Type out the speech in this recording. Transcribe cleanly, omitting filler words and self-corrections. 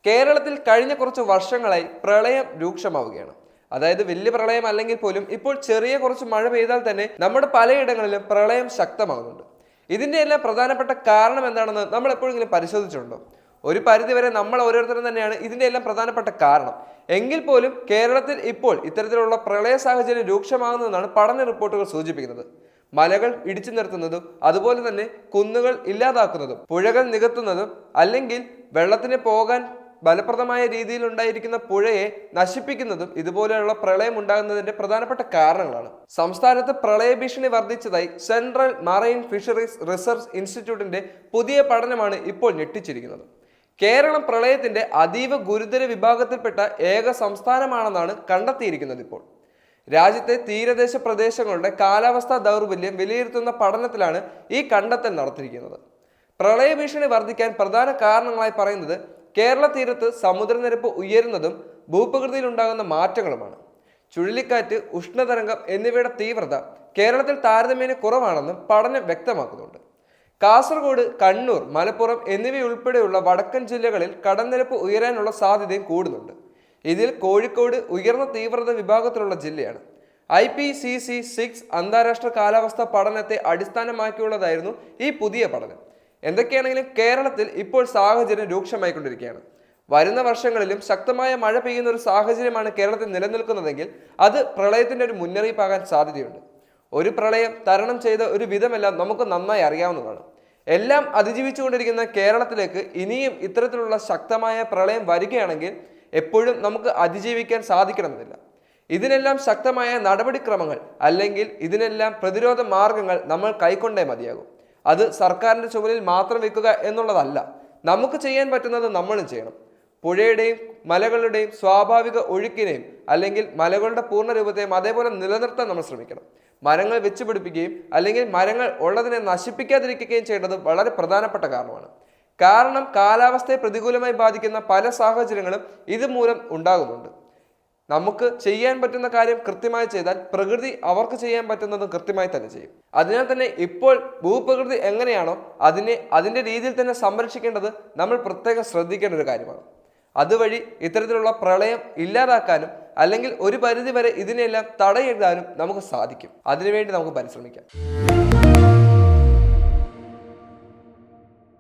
കേരളത്തിൽ കഴിഞ്ഞ കുറച്ച് വർഷങ്ങളായി പ്രളയം രൂക്ഷമാവുകയാണ്. അതായത് വലിയ പ്രളയം അല്ലെങ്കിൽ പോലും ഇപ്പോൾ ചെറിയ കുറച്ച് മഴ പെയ്താൽ തന്നെ നമ്മുടെ പലയിടങ്ങളിലും പ്രളയം ശക്തമാകുന്നുണ്ട്. ഇതിന്റെ എല്ലാം പ്രധാനപ്പെട്ട കാരണം എന്താണെന്ന് നമ്മൾ എപ്പോഴെങ്കിലും പരിശോധിച്ചിട്ടുണ്ടോ? ഒരു പരിധിവരെ നമ്മൾ ഓരോരുത്തരും തന്നെയാണ് ഇതിന്റെ എല്ലാം പ്രധാനപ്പെട്ട കാരണം. എങ്കിൽ പോലും കേരളത്തിൽ ഇപ്പോൾ ഇത്തരത്തിലുള്ള പ്രളയ സാഹചര്യം രൂക്ഷമാകുന്നതെന്നാണ് പഠന റിപ്പോർട്ടുകൾ സൂചിപ്പിക്കുന്നത്. മലകൾ ഇടിച്ചു നിർത്തുന്നതും അതുപോലെ തന്നെ കുന്നുകൾ ഇല്ലാതാക്കുന്നതും പുഴകൾ നികത്തുന്നതും അല്ലെങ്കിൽ വെള്ളത്തിന് പോകാൻ ഫലപ്രദമായ രീതിയിൽ ഉണ്ടായിരിക്കുന്ന പുഴയെ നശിപ്പിക്കുന്നതും ഇതുപോലെയുള്ള പ്രളയം ഉണ്ടാകുന്നതിന്റെ പ്രധാനപ്പെട്ട കാരണങ്ങളാണ്. സംസ്ഥാനത്ത് പ്രളയ ഭീഷണി വർദ്ധിച്ചതായി സെൻട്രൽ മറൈൻ ഫിഷറീസ് റിസർച്ച് ഇൻസ്റ്റിറ്റ്യൂട്ടിന്റെ പുതിയ പഠനമാണ് ഇപ്പോൾ ഞെട്ടിച്ചിരിക്കുന്നത്. കേരളം പ്രളയത്തിന്റെ അതീവ ഗുരുതര വിഭാഗത്തിൽപ്പെട്ട ഏക സംസ്ഥാനമാണെന്നാണ് കണ്ടെത്തിയിരിക്കുന്നത്. ഇപ്പോൾ രാജ്യത്തെ തീരദേശ പ്രദേശങ്ങളുടെ കാലാവസ്ഥാ ദൗർബല്യം വിലയിരുത്തുന്ന പഠനത്തിലാണ് ഈ കണ്ടെത്തൽ നടത്തിയിരിക്കുന്നത്. പ്രളയ ഭീഷണി വർദ്ധിക്കാൻ പ്രധാന കാരണങ്ങളായി പറയുന്നത് കേരള തീരത്ത് സമുദ്രനിരപ്പ് ഉയരുന്നതും ഭൂപ്രകൃതിയിൽ ഉണ്ടാകുന്ന മാറ്റങ്ങളുമാണ്. ചുഴലിക്കാറ്റ്, ഉഷ്ണതരംഗം എന്നിവയുടെ തീവ്രത കേരളത്തിൽ താരതമ്യേന കുറവാണെന്നും പഠനം വ്യക്തമാക്കുന്നുണ്ട്. കാസർഗോഡ്, കണ്ണൂർ, മലപ്പുറം എന്നിവയുൾപ്പെടെയുള്ള വടക്കൻ ജില്ലകളിൽ കടൽനിരപ്പ് ഉയരാനുള്ള സാധ്യതയും കൂടുന്നുണ്ട്. ഇതിൽ കോഴിക്കോട് ഉയർന്ന തീവ്രത വിഭാഗത്തിലുള്ള ജില്ലയാണ്. IPCC 6 അന്താരാഷ്ട്ര കാലാവസ്ഥാ പഠനത്തെ അടിസ്ഥാനമാക്കിയുള്ളതായിരുന്നു ഈ പുതിയ പഠനം. എന്തൊക്കെയാണെങ്കിലും കേരളത്തിൽ ഇപ്പോൾ സാഹചര്യം രൂക്ഷമായിക്കൊണ്ടിരിക്കുകയാണ്. വരുന്ന വർഷങ്ങളിലും ശക്തമായ മഴ പെയ്യുന്ന ഒരു സാഹചര്യമാണ് കേരളത്തിൽ നിലനിൽക്കുന്നതെങ്കിൽ അത് പ്രളയത്തിന്റെ ഒരു മുന്നറിയിപ്പാകാൻ സാധ്യതയുണ്ട്. ഒരു പ്രളയം തരണം ചെയ്ത ഒരു വിധമെല്ലാം നമുക്ക് നന്നായി അറിയാവുന്നതാണ്. എല്ലാം അതിജീവിച്ചുകൊണ്ടിരിക്കുന്ന കേരളത്തിലേക്ക് ഇനിയും ഇത്തരത്തിലുള്ള ശക്തമായ പ്രളയം വരികയാണെങ്കിൽ എപ്പോഴും നമുക്ക് അതിജീവിക്കാൻ സാധിക്കണമെന്നില്ല. ഇതിനെല്ലാം ശക്തമായ നടപടിക്രമങ്ങൾ അല്ലെങ്കിൽ ഇതിനെല്ലാം പ്രതിരോധ മാർഗങ്ങൾ നമ്മൾ കൈക്കൊണ്ടേ മതിയാകും. അത് സർക്കാരിന്റെ ചുമലിൽ മാത്രം വെക്കുക എന്നുള്ളതല്ല. നമുക്ക് ചെയ്യാൻ പറ്റുന്നത് നമ്മളും ചെയ്യണം. പുഴയുടെയും മലകളുടെയും സ്വാഭാവിക ഒഴുക്കിനെയും അല്ലെങ്കിൽ മലകളുടെ പൂർണ്ണരൂപത്തെയും അതേപോലെ നിലനിർത്താൻ നമ്മൾ ശ്രമിക്കണം. മരങ്ങൾ വെച്ചുപിടിപ്പിക്കുകയും അല്ലെങ്കിൽ മരങ്ങൾ ഉള്ളതിനെ നശിപ്പിക്കാതിരിക്കുകയും ചെയ്യേണ്ടത് വളരെ പ്രധാനപ്പെട്ട കാരണമാണ്. കാരണം കാലാവസ്ഥയെ പ്രതികൂലമായി ബാധിക്കുന്ന പല സാഹചര്യങ്ങളും ഇതുമൂലം ഉണ്ടാകുന്നുണ്ട്. നമുക്ക് ചെയ്യാൻ പറ്റുന്ന കാര്യം കൃത്യമായി ചെയ്താൽ പ്രകൃതി അവർക്ക് ചെയ്യാൻ പറ്റുന്നതും കൃത്യമായി തന്നെ ചെയ്യും. അതിനാൽ തന്നെ ഇപ്പോൾ ഭൂപ്രകൃതി എങ്ങനെയാണോ അതിൻ്റെ രീതിയിൽ തന്നെ സംരക്ഷിക്കേണ്ടത് നമ്മൾ പ്രത്യേകം ശ്രദ്ധിക്കേണ്ട ഒരു കാര്യമാണ്. അതുവഴി ഇത്തരത്തിലുള്ള പ്രളയം ഇല്ലാതാക്കാനും അല്ലെങ്കിൽ ഒരു പരിധി വരെ ഇതിനെല്ലാം തടയിടാനും നമുക്ക് സാധിക്കും. അതിനുവേണ്ടി നമുക്ക് പരിശ്രമിക്കാം.